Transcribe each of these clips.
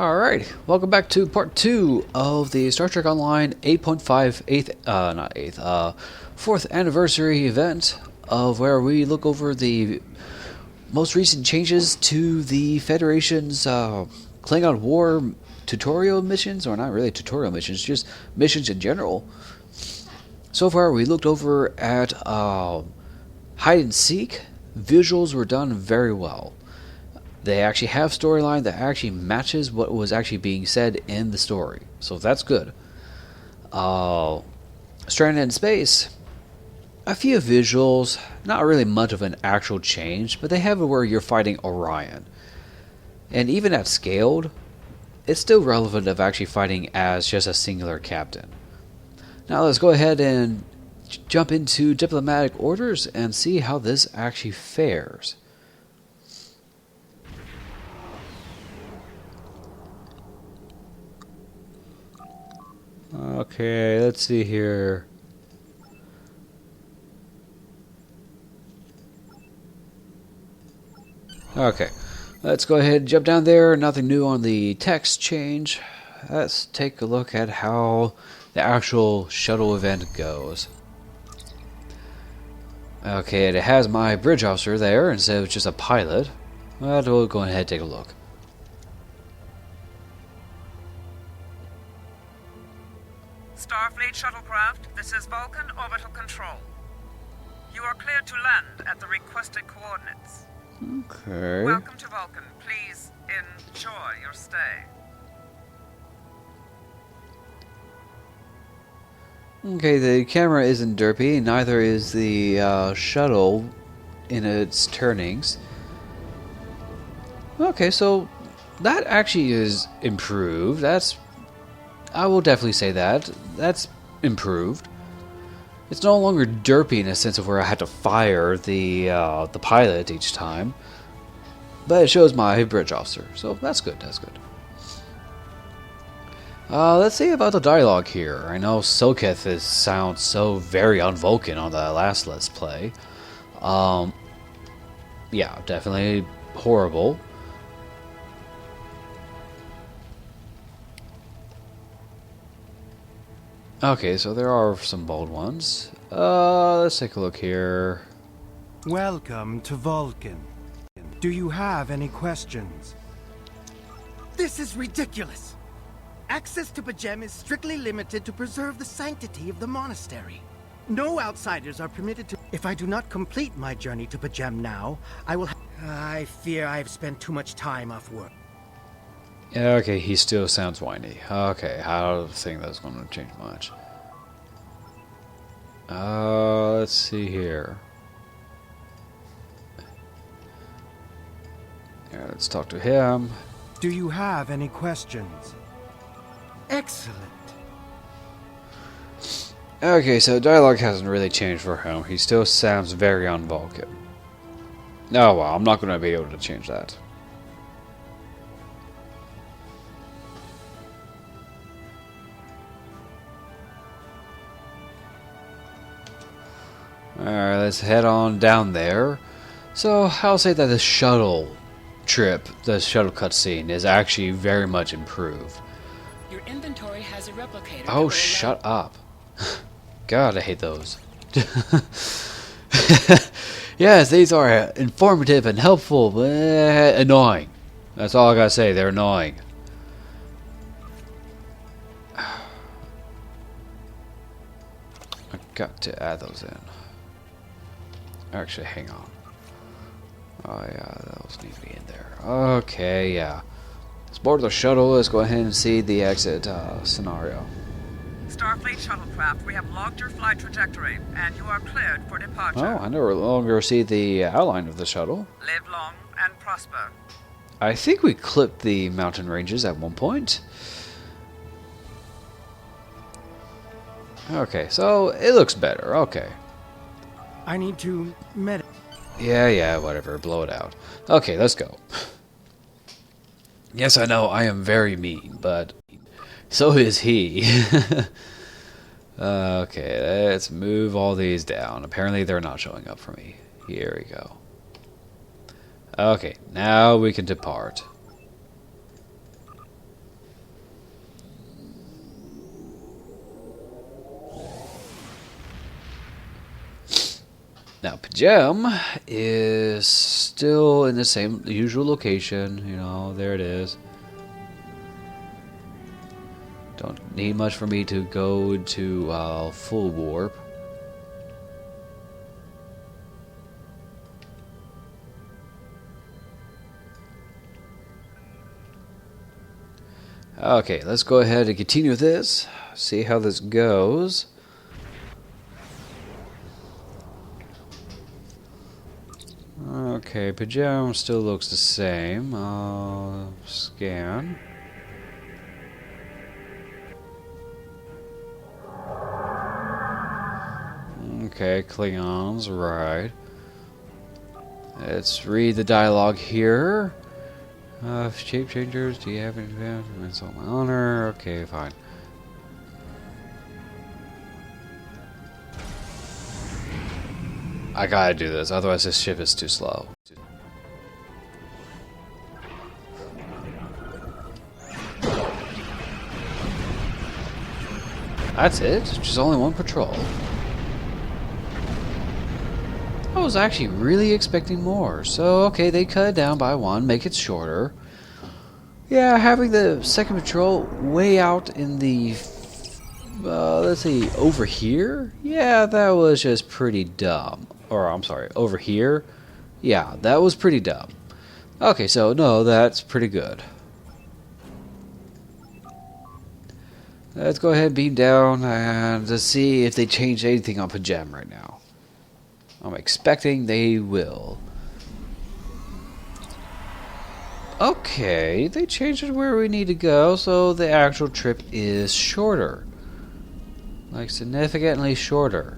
Alright, welcome back to part 2 of the Star Trek Online 8.5 4th anniversary event of where we look over the most recent changes to the Federation's Klingon War tutorial missions, or not really tutorial missions, just missions in general. So far we looked over at hide and seek. Visuals were done very well. They actually have storyline that actually matches what was actually being said in the story. So that's good. Stranded in Space. A few visuals, not really much of an actual change, but they have it where you're fighting Orion. And even at scaled, it's still relevant of actually fighting as just a singular captain. Now let's go ahead and jump into diplomatic orders and see how this actually fares. Okay, let's see here. Okay, let's go ahead and jump down there. Nothing new on the text change. Let's take a look at how the actual shuttle event goes. Okay, it has my bridge officer there instead of just a pilot. Well, we'll go ahead and take a look. Starfleet Shuttlecraft, this is Vulcan Orbital Control. You are cleared to land at the requested coordinates. Okay. Welcome to Vulcan. Please enjoy your stay. Okay, the camera isn't derpy, neither is the shuttle in its turnings. Okay, so that actually is improved. I will definitely say that. That's improved. It's no longer derpy in a sense of where I had to fire the pilot each time. But it shows my bridge officer, so that's good, that's good. Let's see about the dialogue here. I know Soketh sounds so very un-Vulcan on the last Let's Play. Yeah, definitely horrible. Okay, so there are some bold ones. Let's take a look here. Welcome to Vulcan. Do you have any questions? This is ridiculous! Access to Pajem is strictly limited to preserve the sanctity of the monastery. No outsiders are permitted to... If I do not complete my journey to Pajem now, I will... I fear I have spent too much time off work. Okay, he still sounds whiny. Okay, I don't think that's going to change much. Let's see here. Yeah, let's talk to him. Do you have any questions? Excellent. Okay, so dialogue hasn't really changed for him. He still sounds very un-Vulcan. Oh well, I'm not going to be able to change that. Alright, let's head on down there. So, I'll say that the shuttle trip, the shuttle cutscene, is actually very much improved. Your inventory has a replicator. Oh, shut up. God, I hate those. Yes, these are informative and helpful, but annoying. That's all I gotta say, they're annoying. I got to add those in. Actually, hang on. Oh yeah, those need to be in there. Okay, yeah. Let's board the shuttle. Let's go ahead and see the exit scenario. Starfleet Shuttlecraft, we have logged your flight trajectory, and you are cleared for departure. Oh, I no longer see the outline of the shuttle. Live long and prosper. I think we clipped the mountain ranges at one point. Okay, so it looks better. Okay. I need to Yeah, whatever. Blow it out. Okay, let's go. Yes, I know I am very mean, but so is he. Okay, let's move all these down. Apparently they're not showing up for me. Here we go. Okay, now we can depart. Now, Pajem is still in the same usual location. You know, there it is. Don't need much for me to go into full warp. Okay, let's go ahead and continue this. See how this goes. Okay, Pajem still looks the same. Scan. Okay, Klingons, right. Let's read the dialogue here. Shape changers, do you have any advance on my honor? Okay, fine. I gotta do this, otherwise this ship is too slow. That's it? Just only one patrol. I was actually really expecting more. So, okay, they cut it down by one, make it shorter. Yeah, having the second patrol way out in the... let's see, over here? Yeah, that was just pretty dumb. Or, I'm sorry, over here? Yeah, that was pretty dumb. Okay, so, no, that's pretty good. Let's go ahead and beam down and to see if they change anything on Pajem right now. I'm expecting they will. Okay, they changed it where we need to go, so the actual trip is shorter. Like, significantly shorter.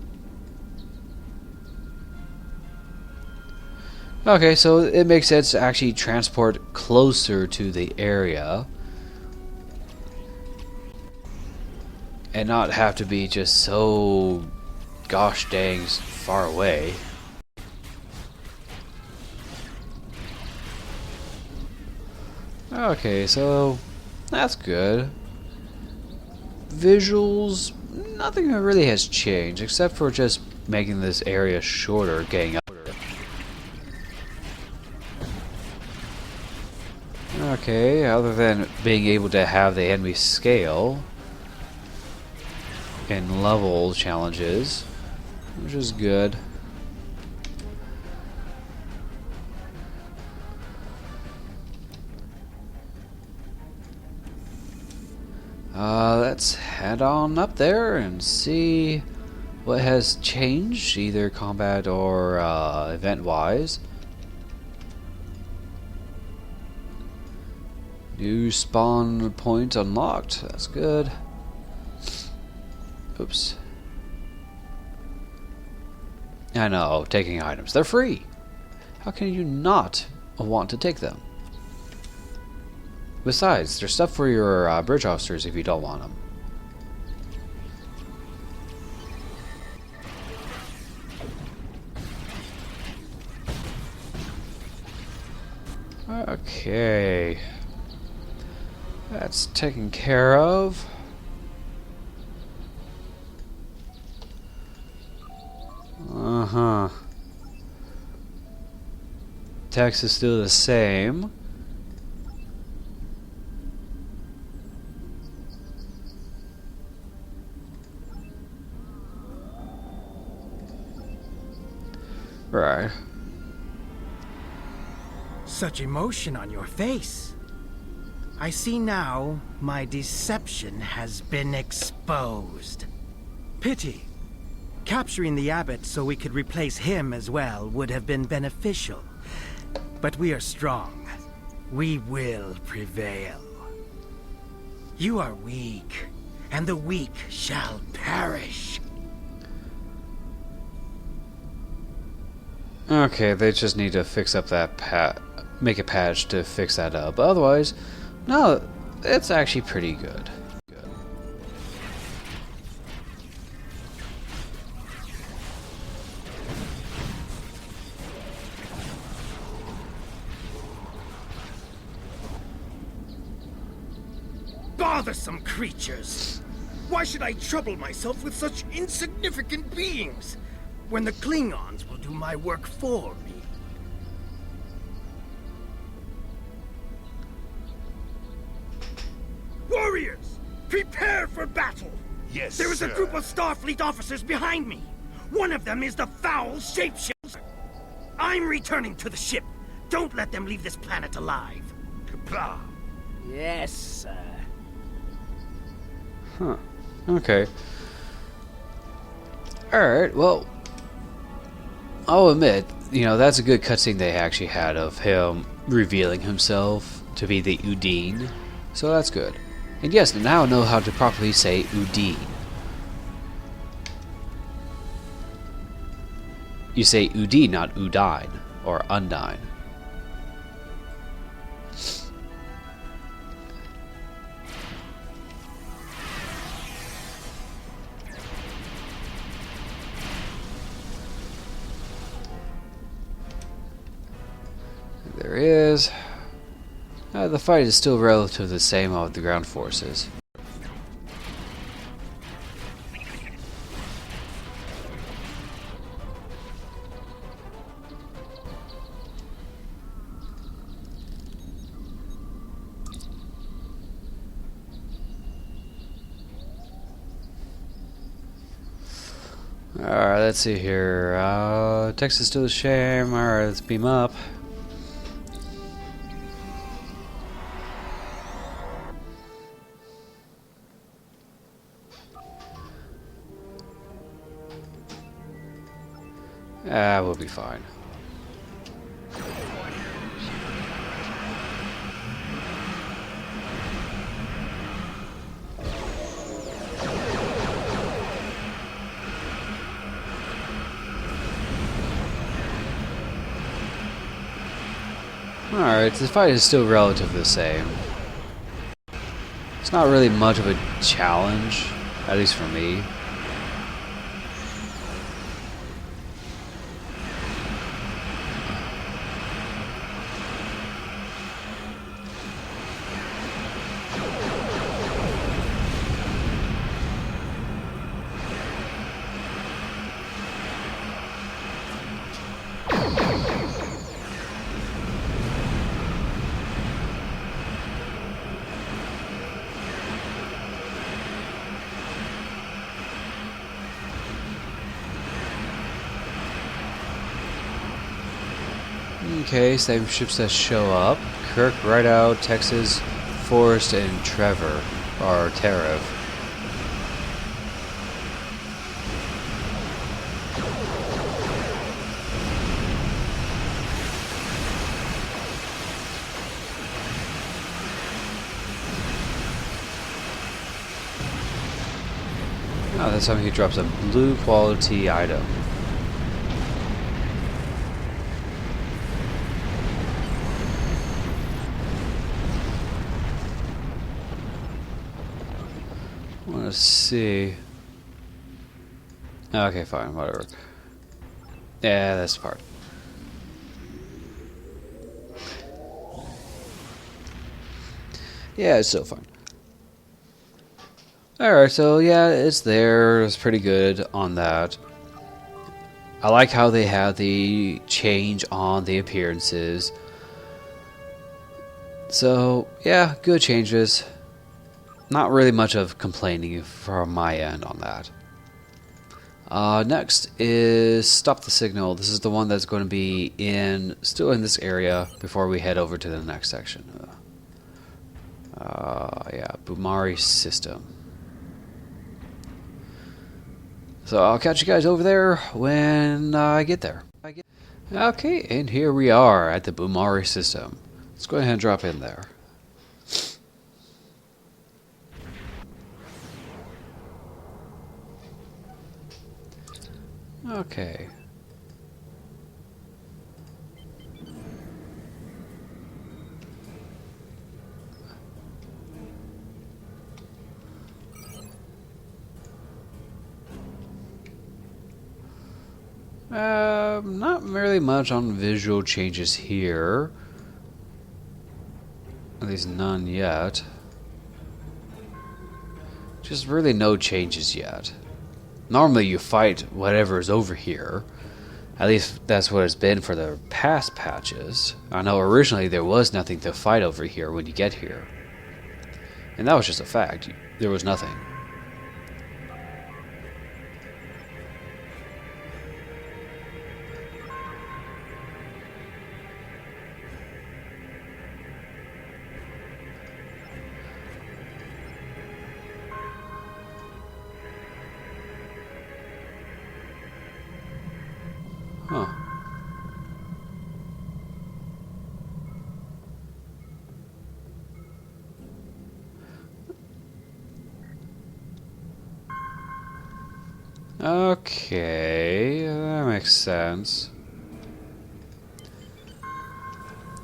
Okay, so it makes sense to actually transport closer to the area. And not have to be just so gosh dang far away. Okay, so that's good. Visuals, nothing really has changed except for just making this area shorter, getting up. Okay, other than being able to have the enemy scale and level challenges, which is good. Let's head on up there and see what has changed, either combat or event-wise. New spawn point unlocked. That's good. Oops. I know, taking items. They're free. How can you not want to take them? Besides, there's stuff for your bridge officers if you don't want them. Okay. That's taken care of. Uh-huh. Text is still the same. Right. Such emotion on your face. I see now my deception has been exposed. Pity. Capturing the abbot so we could replace him as well would have been beneficial. But we are strong. We will prevail. You are weak, and the weak shall perish. Okay, they just need to fix up that make a patch to fix that up. Otherwise, no, it's actually pretty good. Bothersome creatures! Why should I trouble myself with such insignificant beings? when the Klingons will do my work for me. Warriors, prepare for battle! Yes, There is sir. a group of Starfleet officers behind me. One of them is the foul shapeshifter. I'm returning to the ship. Don't let them leave this planet alive. Kapla. Yes, sir. Huh. Okay. Alright, well, I'll admit, that's a good cutscene they actually had of him revealing himself to be the Udine. So that's good. And yes, now I know how to properly say Udine. You say Udine, not Udine, or Undine. There is. The fight is still relatively the same of the ground forces. Alright, let's see here. Text is still a shame. Alright, let's beam up. We'll be fine. Alright, the fight is still relatively the same. It's not really much of a challenge, at least for me. Okay, same ships that show up. Kirk, Rideout, Texas, Forrest, and Trevor, or Terev. Oh, this time he drops a blue quality item. Let's see. Okay, fine, whatever. Yeah, that's the part. Yeah, it's still fine. Alright, so yeah, it's there. It's pretty good on that. I like how they have the change on the appearances. So, yeah, good changes. Not really much of complaining from my end on that. Next is Stop the Signal. This is the one that's going to be still in this area before we head over to the next section. Yeah, Bumari system. So I'll catch you guys over there when I get there. Okay, and here we are at the Bumari system. Let's go ahead and drop in there. Okay. Not really much on visual changes here. At least none yet. Just really no changes yet. Normally you fight whatever is over here. At least that's what it's been for the past patches. I know originally there was nothing to fight over here when you get here. And that was just a fact. There was nothing. Huh. Okay, that makes sense.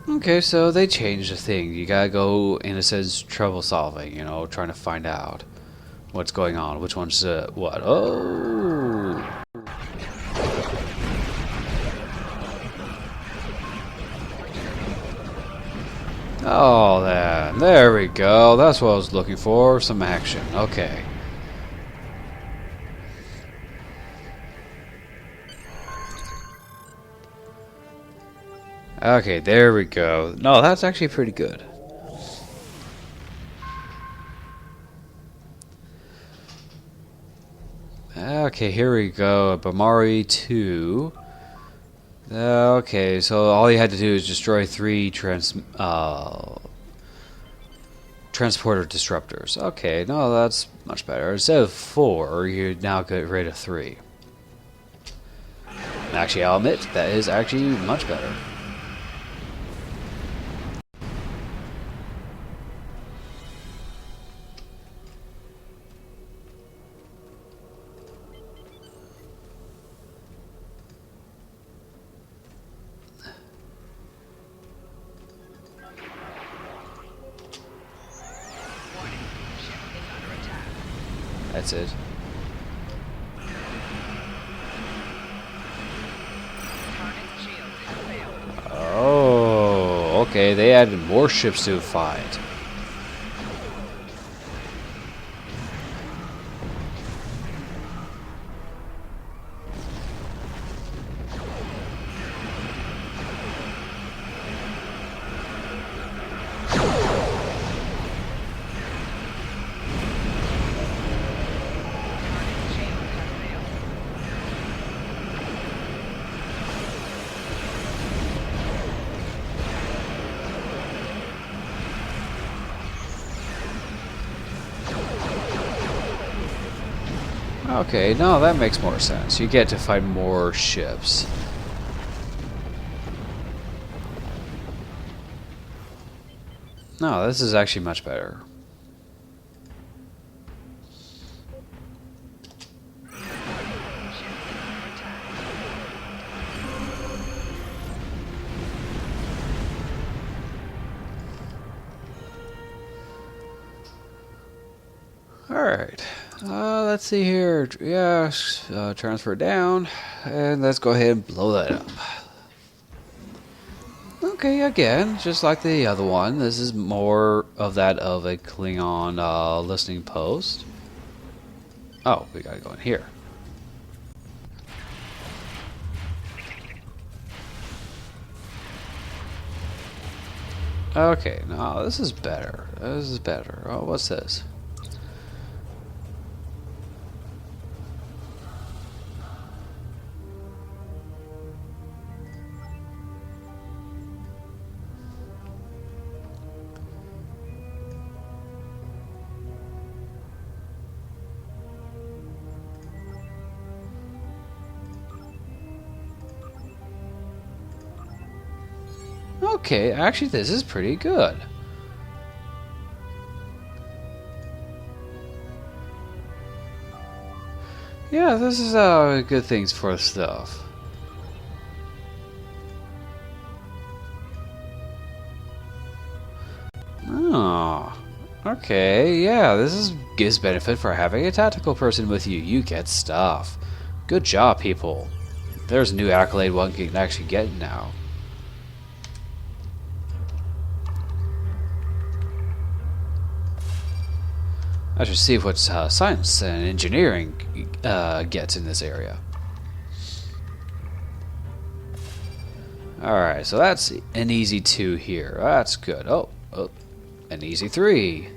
Okay, so they changed the thing. You gotta go, in a sense, trouble solving, you know, trying to find out what's going on. Which one's what? Oh! Oh, there we go. That's what I was looking for. Some action. Okay. Okay, there we go. No, that's actually pretty good. Okay, here we go. Bamari 2. Okay, so all you had to do is destroy 3 transporter disruptors. Okay, no, that's much better. Instead of 4, you now get rid of 3. Actually, I'll admit, that is actually much better. That's it. Oh, okay, they added warships to the fight. Okay, no, that makes more sense. You get to fight more ships. No, this is actually much better. Alright, let's see here. Yeah, transfer down, and let's go ahead and blow that up. Okay, again, just like the other one, this is more of that of a Klingon listening post. Oh, we gotta go in here. Okay, now this is better. This is better. Oh, what's this? Okay, actually this is pretty good. Yeah, this is good things for stuff. Oh, okay, yeah, this gives benefit for having a tactical person with you. You get stuff. Good job, people. There's a new accolade one can actually get now. I should see what science and engineering gets in this area. Alright, so that's an easy 2 here. That's good. Oh, an easy 3.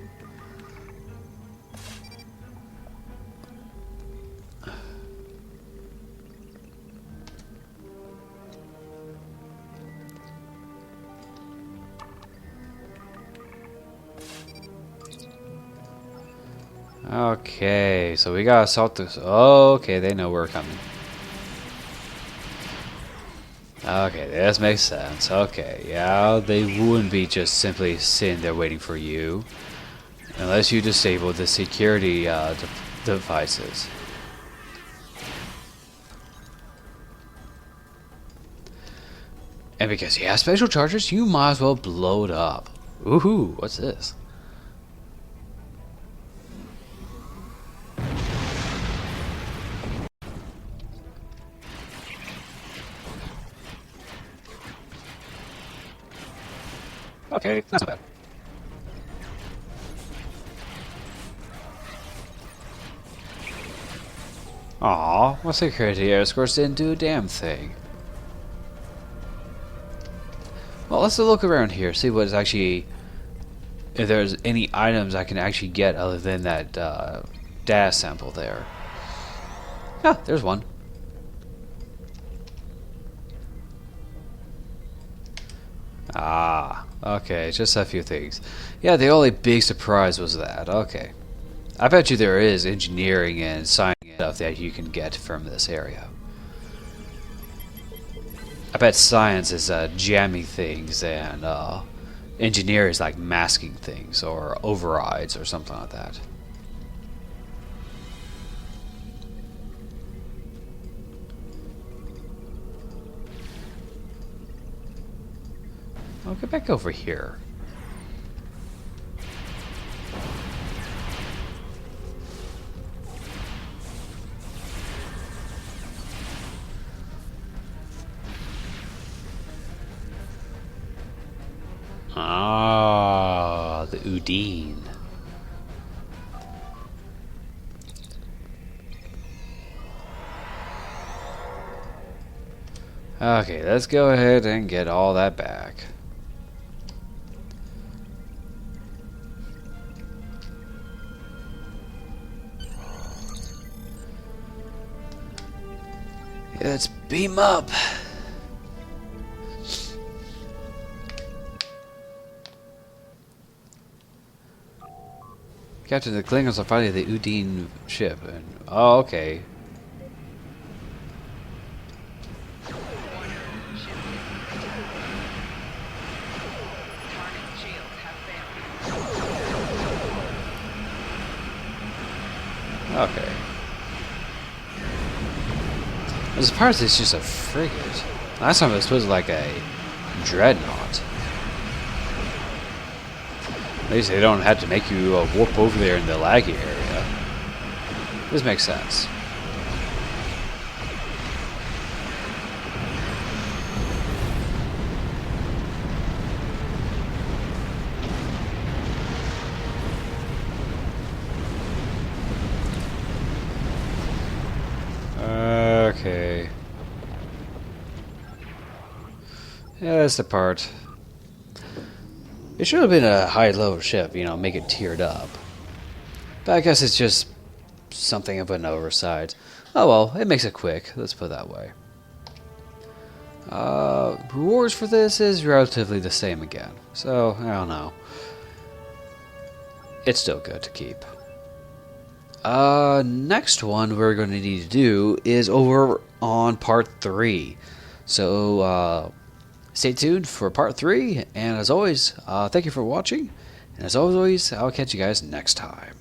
Okay, so we gotta assault this. Oh, okay, they know we're coming. Okay, this makes sense. Okay, yeah, they wouldn't be just simply sitting there waiting for you. Unless you disable the security devices. And because you have special charges, you might as well blow it up. Woohoo, what's this? Okay, not so bad. Aw, my security escorts didn't do a damn thing. Well, let's look around here, see what's actually... if there's any items I can actually get other than that data sample there. Ah, there's one. Ah, okay, just a few things. Yeah, the only big surprise was that. Okay. I bet you there is engineering and science stuff that you can get from this area. I bet science is jamming things and engineering is like masking things or overrides or something like that. I'll get back over here. Ah, the Udine. Okay, let's go ahead and get all that back. Let's beam up. Captain, the Klingons are fighting the Udine ship, and oh, okay. Okay. I'm surprised it's just a frigate. Last time it was supposed to be like a dreadnought. At least they don't have to make you warp over there in the laggy area. This makes sense. Okay. Yeah, that's the part. It should have been a high-level ship, you know, make it tiered up. But I guess it's just something of an oversight. Oh well, it makes it quick, let's put it that way. Rewards for this is relatively the same again, so I don't know. It's still good to keep. Next one we're going to need to do is over on part 3. So, stay tuned for part 3, and as always, thank you for watching, and as always, I'll catch you guys next time.